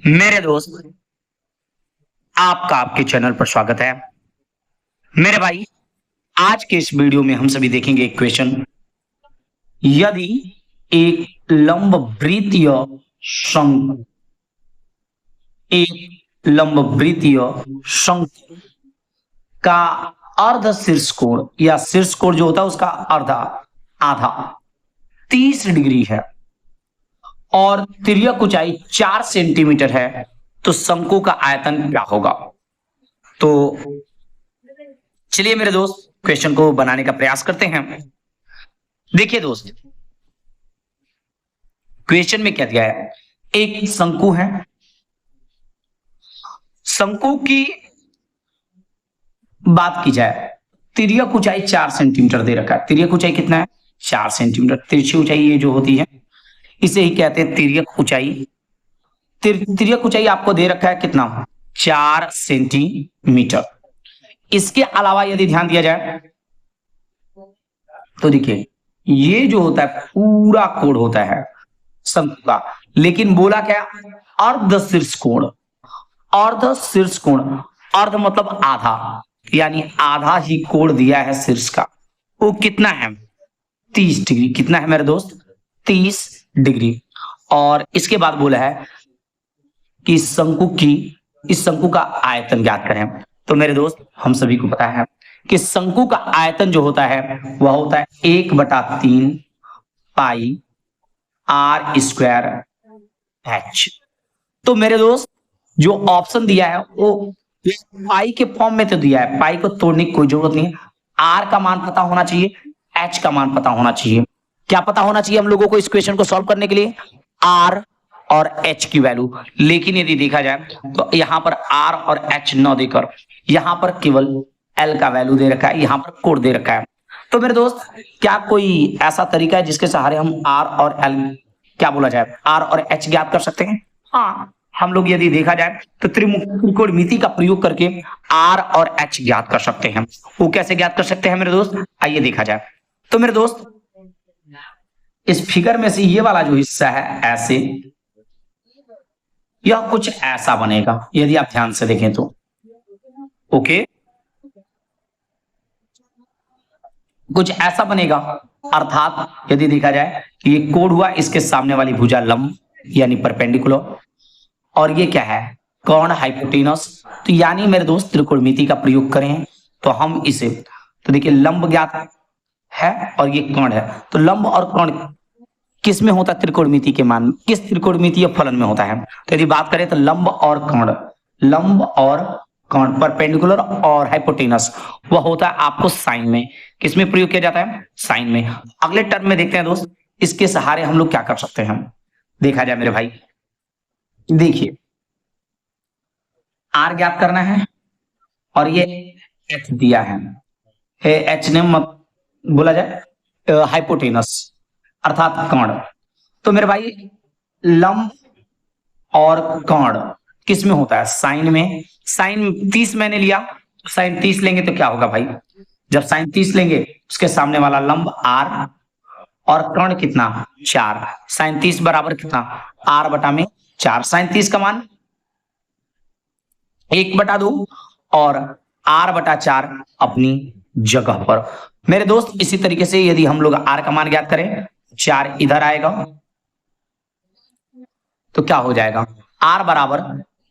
मेरे दोस्त, आपका आपके चैनल पर स्वागत है। मेरे भाई, आज के इस वीडियो में हम सभी देखेंगे एक क्वेश्चन। यदि एक लंबवृत्तीय शंकु एक लंबवृत्तीय शंकु का अर्ध शीर्ष कोण या शीर्ष कोण जो होता है उसका आधा 30 डिग्री है और तिर्यक ऊंचाई 4 सेंटीमीटर है, तो शंकु का आयतन क्या होगा? तो चलिए मेरे दोस्त, क्वेश्चन को बनाने का प्रयास करते हैं। देखिए दोस्त, क्वेश्चन में क्या दिया है? एक शंकु है। शंकु की बात की जाए, तिर्यक ऊंचाई 4 सेंटीमीटर दे रखा है। तिर्यक ऊंचाई कितना है? 4 सेंटीमीटर। तिरछी ऊंचाई ये जो होती है इसे ही कहते हैं तिर्यक ऊंचाई। तिर्यक ऊंचाई आपको दे रखा है कितना? 4 सेंटीमीटर। इसके अलावा यदि ध्यान दिया जाए तो देखिए, ये जो होता है पूरा कोण होता है शंकु का, लेकिन बोला क्या? अर्ध शीर्ष कोण। अर्ध शीर्ष कोण, अर्ध मतलब आधा, यानी आधा ही कोण दिया है शीर्ष का। वो कितना है? 30 डिग्री। कितना है मेरे दोस्त? 30 डिग्री। और इसके बाद बोला है कि इस शंकु का आयतन ज्ञात करें। तो मेरे दोस्त, हम सभी को पता है कि शंकु का आयतन जो होता है वह होता है 1/3 पाई आर स्क्वायर एच। तो मेरे दोस्त, जो ऑप्शन दिया है वो पाई के फॉर्म में तो दिया है, पाई को तोड़ने की कोई जरूरत नहीं है। आर का मान पता होना चाहिए, एच का मान पता होना चाहिए। क्या पता होना चाहिए हम लोगों को इस क्वेश्चन को सॉल्व करने के लिए? आर और एच की वैल्यू। लेकिन यदि देखा जाए तो यहां पर आर और एच न देकर यहां पर केवल एल का वैल्यू दे रखा है, यहां पर कोड दे रखा है। तो मेरे दोस्त, क्या कोई ऐसा तरीका है जिसके सहारे हम आर और एल, क्या बोला जाए, आर और एच ज्ञात कर सकते हैं? हाँ, हम लोग यदि देखा जाए तो त्रिकोणमिति का प्रयोग करके आर और एच ज्ञात कर सकते हैं। वो कैसे ज्ञात कर सकते हैं मेरे दोस्त? आइए देखा जाए। तो मेरे दोस्त, इस फिगर में से ये वाला जो हिस्सा है ऐसे, यह कुछ ऐसा बनेगा यदि आप ध्यान से देखें तो। ओके, कुछ ऐसा बनेगा। अर्थात यदि देखा जाए कि ये कोण हुआ, इसके सामने वाली भुजा लंब यानी परपेंडिकुलर, और ये क्या है? कर्ण हाइपोटेनस। तो यानी मेरे दोस्त, त्रिकोणमिति का प्रयोग करें तो हम इसे, तो देखिए लंब ज्ञात है और ये कर्ण है, तो लंब और कर्ण किस में होता है? त्रिकोणमिति के मान, किस त्रिकोणमितीय फलन में होता है? तो यदि बात करें तो लंब और कर्ण परपेंडिकुलर और हाइपोटेनस, वह होता है आपको साइन में। किस में प्रयोग किया जाता है? साइन में। अगले टर्म में देखते हैं दोस्त, इसके सहारे हम लोग क्या कर सकते हैं। देखा जाए मेरे भाई, देखिए आर ज्ञात करना है और ये एच दिया है। एच ने बोला जाए हाइपोटेनस अर्थात कर्ण। तो मेरे भाई, लंब और कर्ण किस में होता है? साइन में। साइन 30 मैंने लिया, साइन 30 लेंगे तो क्या होगा भाई? जब साइन 30 लेंगे उसके सामने वाला लंब आर और कर्ण कितना? 4। साइन 30 बराबर कितना? आर बटा में 4। साइन 30 का मान 1/2 और आर बटा 4 अपनी जगह पर। मेरे दोस्त, इसी तरीके से यदि हम लोग आर का मान ज्ञात करें, 4 इधर आएगा तो क्या हो जाएगा? आर बराबर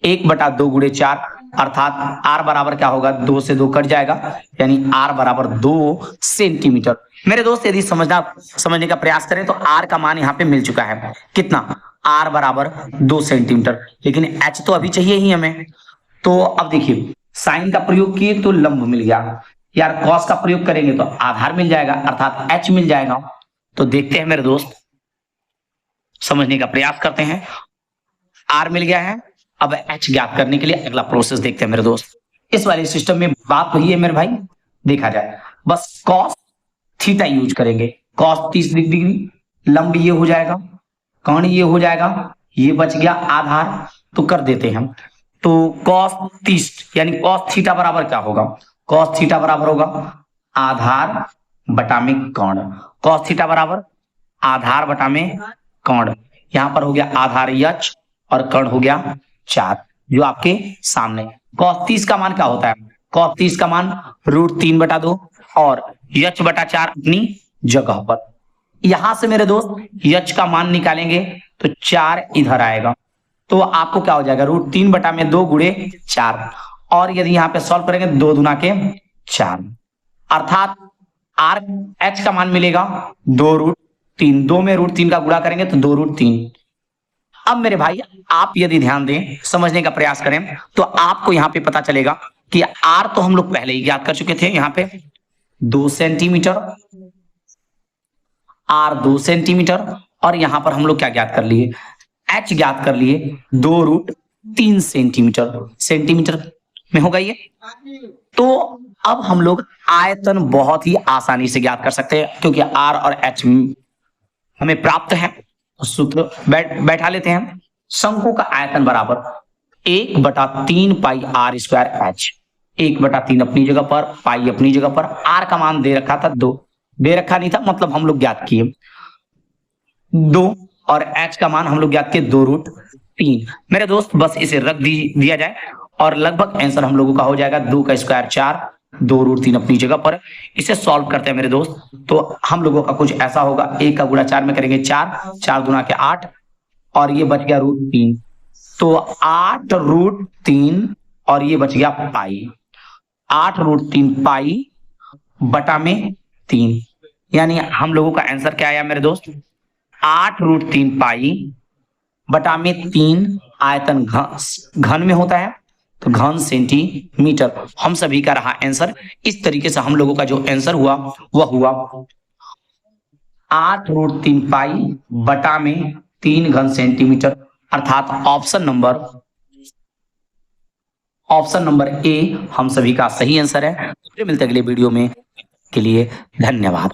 1/2 गुणे 4, अर्थात आर बराबर क्या होगा? 2 से 2 कट जाएगा, यानी आर बराबर 2 सेंटीमीटर। मेरे दोस्त, यदि समझने का प्रयास करें तो आर का मान यहाँ पे मिल चुका है। कितना? आर बराबर 2 सेंटीमीटर। लेकिन एच तो अभी चाहिए ही हमें। तो अब देखिए, साइन का प्रयोग किए तो लंब मिल गया यार, कॉस का प्रयोग करेंगे तो आधार मिल जाएगा अर्थात एच मिल जाएगा। तो देखते हैं मेरे दोस्त, समझने का प्रयास करते हैं। आर मिल गया है, अब एच ज्ञात करने के लिए अगला प्रोसेस देखते हैं मेरे दोस्त। इस वाले सिस्टम में बात वही है मेरे भाई, देखा जाए बस कॉस थीटा यूज करेंगे। कॉस 30 डिग्री, लंब ये हो जाएगा, कर्ण ये हो जाएगा, ये बच गया आधार, तो कर देते हैं। तो कॉस 30 यानी कॉस थीटा बराबर क्या होगा? कॉस थीटा बराबर होगा आधार बटा में कर्ण। कॉस थीटा बराबर आधार बटा में कर्ण। यहां पर हो गया आधार एच और कर्ण हो गया 4, जो आपके सामने। cos 30 का मान क्या होता है? cos 30 का मान √3/2 और h/4 अपनी जगह पर। यहां से मेरे दोस्त h का मान निकालेंगे तो 4 इधर आएगा, तो आपको क्या हो जाएगा? √3/2 गुणे 4, और यदि यहाँ पे सॉल्व करेंगे 2 दूना के 4, अर्थात h का मान मिलेगा 2√3। 2 में √3 का गुणा करेंगे तो 2√3। अब मेरे भाई आप यदि ध्यान दें, समझने का प्रयास करें, तो आपको यहाँ पे पता चलेगा कि r तो हम लोग पहले ही ज्ञात कर चुके थे। यहाँ पे 2 सेंटीमीटर, r 2 सेंटीमीटर, और यहां पर हम लोग क्या ज्ञात कर लिए? h ज्ञात कर लिए 2√3 सेंटीमीटर। सेंटीमीटर में होगा ये। तो अब हम लोग आयतन बहुत ही आसानी से ज्ञात कर सकते हैं, क्योंकि r और h हमें प्राप्त है। सूत्र बैठा लेते हैं। शंकु का आयतन बराबर 1/3 पाई r स्क्वायर h। 1/3 अपनी जगह पर, पाई अपनी जगह पर। r का मान दे रखा था 2, दे रखा नहीं था, मतलब हम लोग ज्ञात किए 2, और h का मान हम लोग ज्ञात किए 2√3। मेरे दोस्त बस इसे रख दिया जाए और लगभग आंसर हम लोगों का हो जाएगा 2 का स्क्वायर 4, 2√3 अपनी जगह पर। इसे सॉल्व करते हैं मेरे दोस्त, तो हम लोगों का कुछ ऐसा होगा। 1 का गुणा 4 में करेंगे 4, 4 दूना के 8, और ये बच गया √3, तो 8√3, और ये बच गया पाई। 8√3 पाई बटा में 3, यानी हम लोगों का आंसर क्या आया मेरे दोस्त? 8√3 पाई बटा में 3। आयतन घन में होता है, तो घन सेंटीमीटर हम सभी का रहा आंसर। इस तरीके से हम लोगों का जो आंसर हुआ वह हुआ 8√3 पाई बटा में 3 घन सेंटीमीटर, अर्थात ऑप्शन नंबर ए हम सभी का सही आंसर है। फिर मिलते हैं अगले वीडियो में, के लिए धन्यवाद।